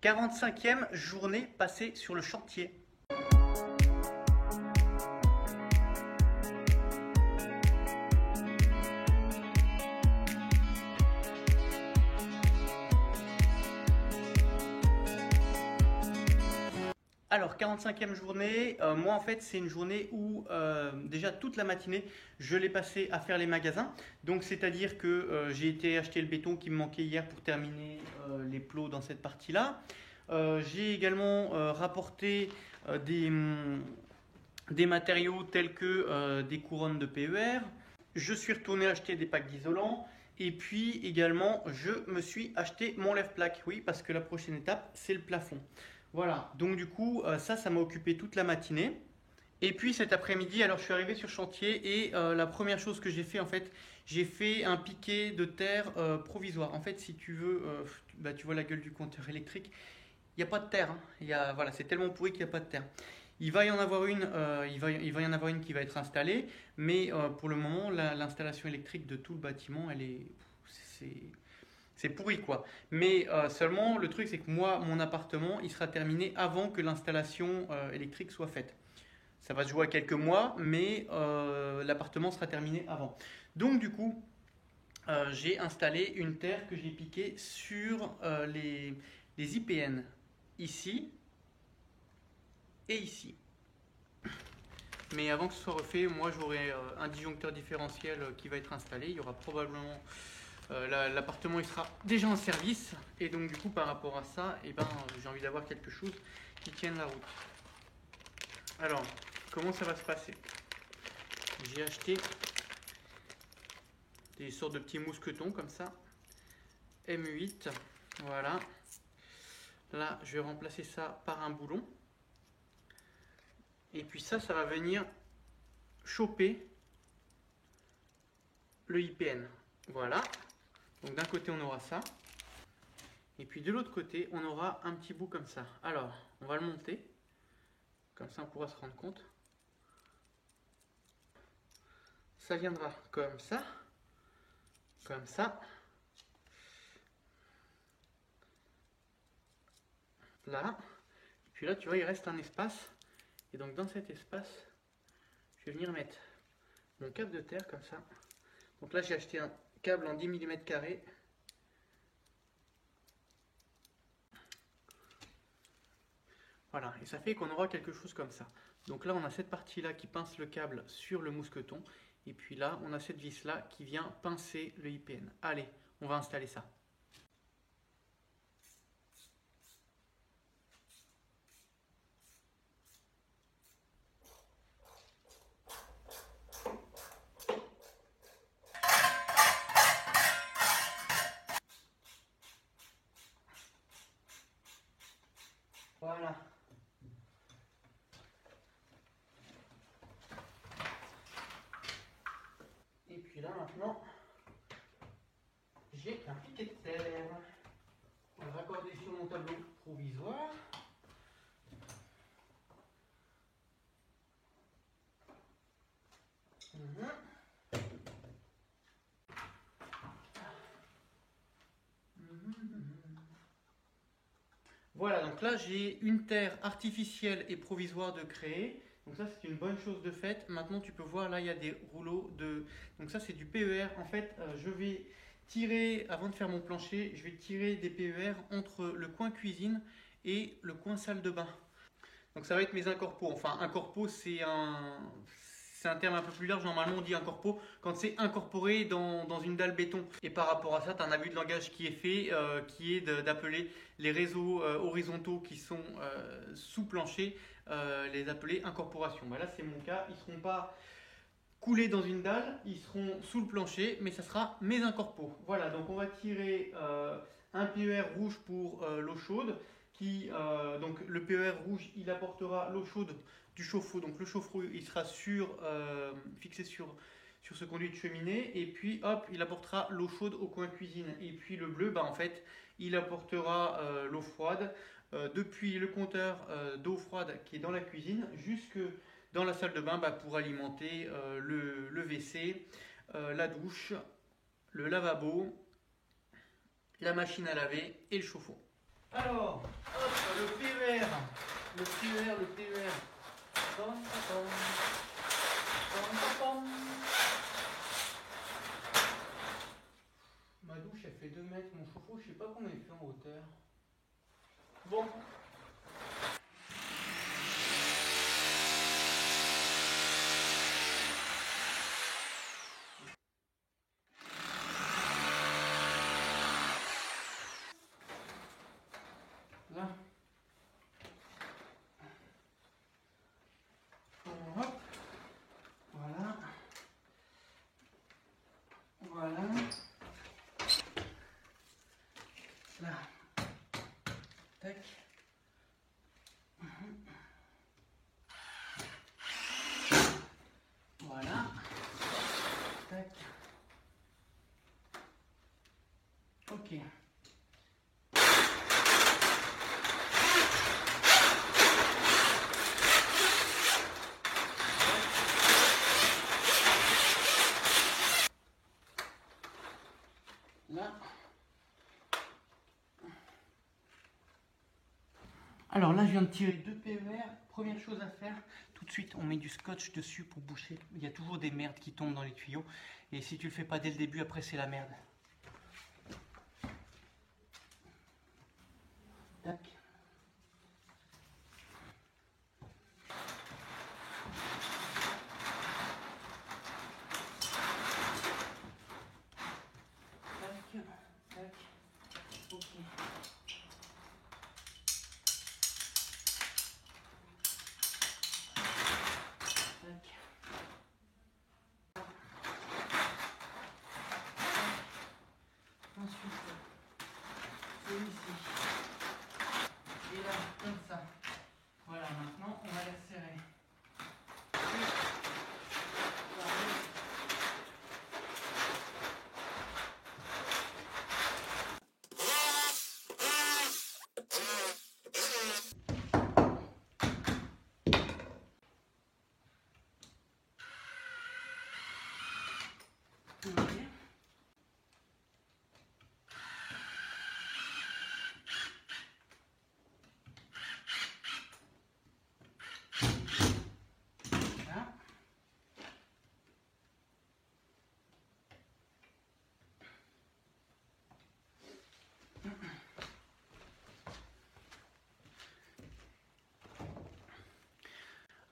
45e journée passée sur le chantier. Alors, 45e journée, moi en fait c'est une journée où déjà toute la matinée je l'ai passée à faire les magasins. Donc c'est-à-dire que j'ai été acheter le béton qui me manquait hier pour terminer les plots dans cette partie-là. J'ai également rapporté des matériaux tels que des couronnes de PER. Je suis retourné acheter des packs d'isolants. Et puis également, je me suis acheté mon lève-plaque. Oui, parce que la prochaine étape, c'est le plafond. Voilà, donc du coup, ça m'a occupé toute la matinée. Et puis cet après-midi, alors je suis arrivé sur chantier et la première chose que j'ai fait, en fait, j'ai fait un piquet de terre provisoire. En fait, si tu veux, tu vois la gueule du compteur électrique, il n'y a pas de terre. Hein. Voilà, c'est tellement pourri qu'il n'y a pas de terre. Il va y en avoir une, il va y en avoir une qui va être installée, mais pour le moment, l'installation électrique de tout le bâtiment, c'est pourri quoi. Mais seulement, le truc, c'est que moi, mon appartement, il sera terminé avant que l'installation électrique soit faite. Ça va se jouer à quelques mois, mais l'appartement sera terminé avant. Donc du coup, j'ai installé une terre que j'ai piquée sur les IPN, ici et ici. Mais avant que ce soit refait, moi j'aurai un disjoncteur différentiel qui va être installé. Il y aura probablement l'appartement, il sera déjà en service, et donc du coup par rapport à ça, j'ai envie d'avoir quelque chose qui tienne la route. Alors, comment ça va se passer? J'ai acheté des sortes de petits mousquetons comme ça, M8, voilà. Là, je vais remplacer ça par un boulon. Et puis ça va venir choper le IPN. Voilà. Donc d'un côté, on aura ça. Et puis de l'autre côté, on aura un petit bout comme ça. Alors, on va le monter. Comme ça, on pourra se rendre compte. Ça viendra comme ça. Comme ça. Là. Et puis là, tu vois, il reste un espace. Et donc dans cet espace, je vais venir mettre mon câble de terre comme ça. Donc là, j'ai acheté un câble en 10 mm². Voilà, et ça fait qu'on aura quelque chose comme ça. Donc là, on a cette partie-là qui pince le câble sur le mousqueton. Et puis là, on a cette vis-là qui vient pincer le IPN. Allez, on va installer ça. Voilà. Et puis là maintenant, j'ai un piquet de terre. On va raccorder sur mon tableau provisoire. Voilà, donc là j'ai une terre artificielle et provisoire de créer. Donc ça c'est une bonne chose de fait. Maintenant tu peux voir là il y a des rouleaux de... Donc ça c'est du PER. En fait je vais tirer, avant de faire mon plancher, je vais tirer des PER entre le coin cuisine et le coin salle de bain. Donc ça va être mes incorpos. Enfin un corpo c'est un terme un peu plus large. Normalement on dit un corpo quand c'est incorporé dans une dalle béton. Et par rapport à ça, tu as un abus de langage qui est fait, qui est d'appeler les réseaux horizontaux qui sont sous plancher, les appeler incorporation. Là c'est mon cas, ils ne seront pas coulés dans une dalle, ils seront sous le plancher, mais ça sera mes incorpos. Voilà, donc on va tirer un PER rouge pour l'eau chaude. Donc le PER rouge, il apportera l'eau chaude du chauffe-eau. Donc le chauffe-eau, il sera fixé sur ce conduit de cheminée. Et puis hop, il apportera l'eau chaude au coin cuisine. Et puis le bleu, en fait, il apportera l'eau froide depuis le compteur d'eau froide qui est dans la cuisine jusque dans la salle de bain pour alimenter le WC, la douche, le lavabo, la machine à laver et le chauffe-eau. Alors, Bon. Là. Hop. Voilà. Voilà. Là. Tac. Voilà. Tac. Ok. Là. Alors là, je viens de tirer 2 PER. Première chose à faire, tout de suite, on met du scotch dessus pour boucher. Il y a toujours des merdes qui tombent dans les tuyaux. Et si tu le fais pas dès le début, après c'est la merde. Tac. Tac. Tac. Ok. Tac. Ensuite, celui-ci. Et là, comme ça. Voilà, maintenant, on va les resserrer. Ok. Voilà.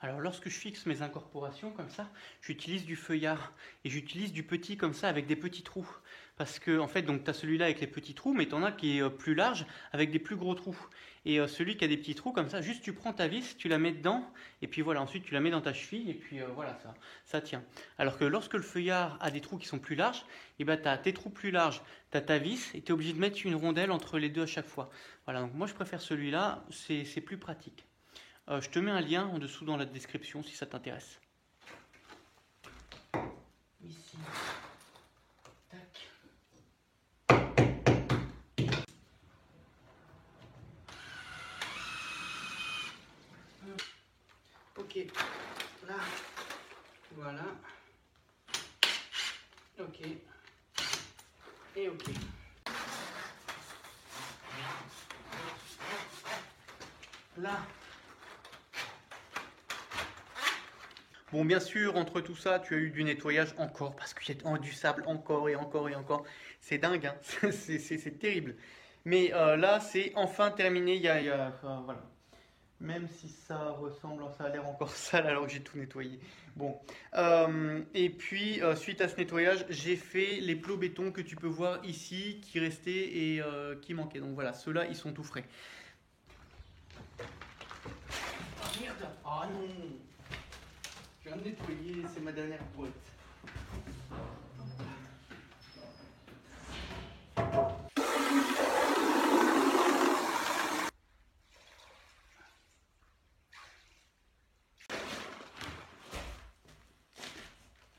Alors lorsque je fixe mes incorporations comme ça, j'utilise du feuillard et j'utilise du petit comme ça avec des petits trous. Parce que en fait, donc tu as celui-là avec les petits trous, mais tu en as qui est plus large avec des plus gros trous. Et celui qui a des petits trous comme ça, juste tu prends ta vis, tu la mets dedans, et puis voilà, ensuite tu la mets dans ta cheville, et puis voilà, ça tient. Alors que lorsque le feuillard a des trous qui sont plus larges, et ben tu as tes trous plus larges, tu as ta vis, et tu es obligé de mettre une rondelle entre les deux à chaque fois. Voilà, donc moi je préfère celui-là, c'est plus pratique. Je te mets un lien en dessous dans la description si ça t'intéresse. Ici. Tac. Ok. Là. Voilà. Ok. Et ok. Là. Bon, bien sûr, entre tout ça, tu as eu du nettoyage encore, parce qu'il y a du sable encore et encore et encore. C'est dingue, hein. C'est terrible. Mais là, c'est enfin terminé. Enfin, voilà. Même si ça ressemble, ça a l'air encore sale alors que j'ai tout nettoyé. Bon. Et puis, suite à ce nettoyage, j'ai fait les plots béton que tu peux voir ici, qui restaient et qui manquaient. Donc voilà, ceux-là, ils sont tout frais. Ah merde! Ah non! Je viens de nettoyer, c'est ma dernière boîte.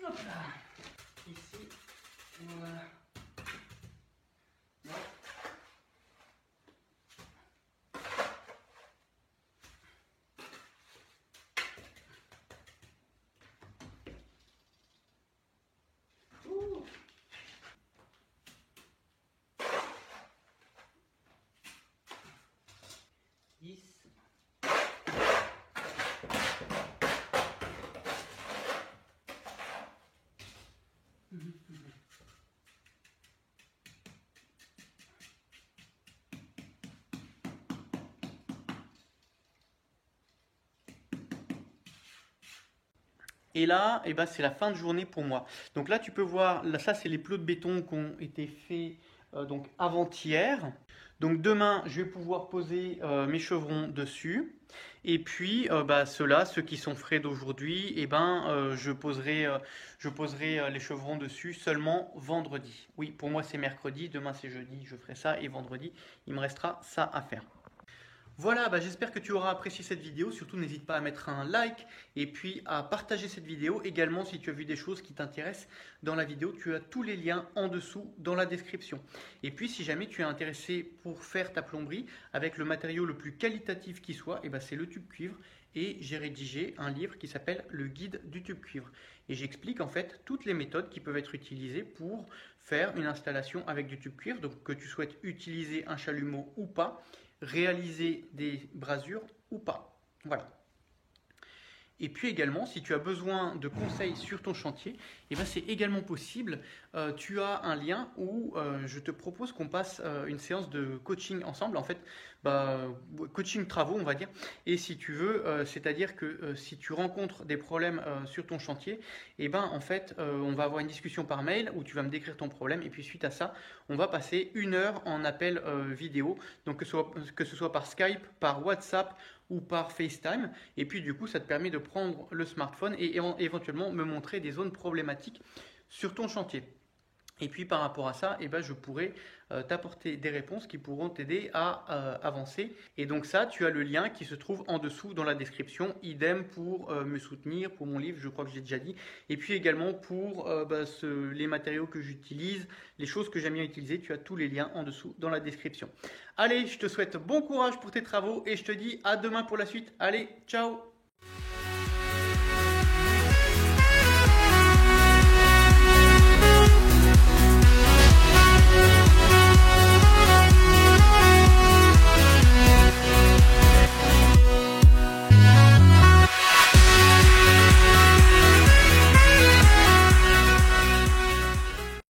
Hop là. Ici, voilà. Là. Ouh. 10. Et là, eh ben, c'est la fin de journée pour moi. Donc là, tu peux voir, là, ça, c'est les plots de béton qui ont été faits donc avant-hier. Donc demain, je vais pouvoir poser mes chevrons dessus. Et puis, bah, ceux qui sont frais d'aujourd'hui, eh ben, je poserai les chevrons dessus seulement vendredi. Oui, pour moi, c'est mercredi. Demain, c'est jeudi. Je ferai ça. Et vendredi, il me restera ça à faire. Voilà, bah, j'espère que tu auras apprécié cette vidéo. Surtout, n'hésite pas à mettre un like et puis à partager cette vidéo. Également, si tu as vu des choses qui t'intéressent dans la vidéo, tu as tous les liens en dessous dans la description. Et puis, si jamais tu es intéressé pour faire ta plomberie avec le matériau le plus qualitatif qui soit, et bah, c'est le tube cuivre. Et j'ai rédigé un livre qui s'appelle Le guide du tube cuivre. Et j'explique en fait toutes les méthodes qui peuvent être utilisées pour faire une installation avec du tube cuivre. Donc, que tu souhaites utiliser un chalumeau ou pas, réaliser des brasures ou pas. Voilà. Et puis également, si tu as besoin de conseils sur ton chantier, eh ben c'est également possible. Tu as un lien où je te propose qu'on passe une séance de coaching ensemble. En fait, bah, coaching travaux, on va dire. Et si tu veux, c'est-à-dire que si tu rencontres des problèmes sur ton chantier, eh ben en fait, on va avoir une discussion par mail où tu vas me décrire ton problème. Et puis suite à ça, on va passer 1 heure en appel vidéo. Donc que ce soit par Skype, par WhatsApp ou par FaceTime. Et puis du coup, ça te permet de prendre le smartphone et éventuellement me montrer des zones problématiques sur ton chantier. Et puis par rapport à ça, eh ben, je pourrais t'apporter des réponses qui pourront t'aider à avancer. Et donc ça, tu as le lien qui se trouve en dessous dans la description. Idem pour me soutenir, pour mon livre, je crois que j'ai déjà dit. Et puis également pour les matériaux que j'utilise, les choses que j'aime bien utiliser. Tu as tous les liens en dessous dans la description. Allez, je te souhaite bon courage pour tes travaux et je te dis à demain pour la suite. Allez, ciao!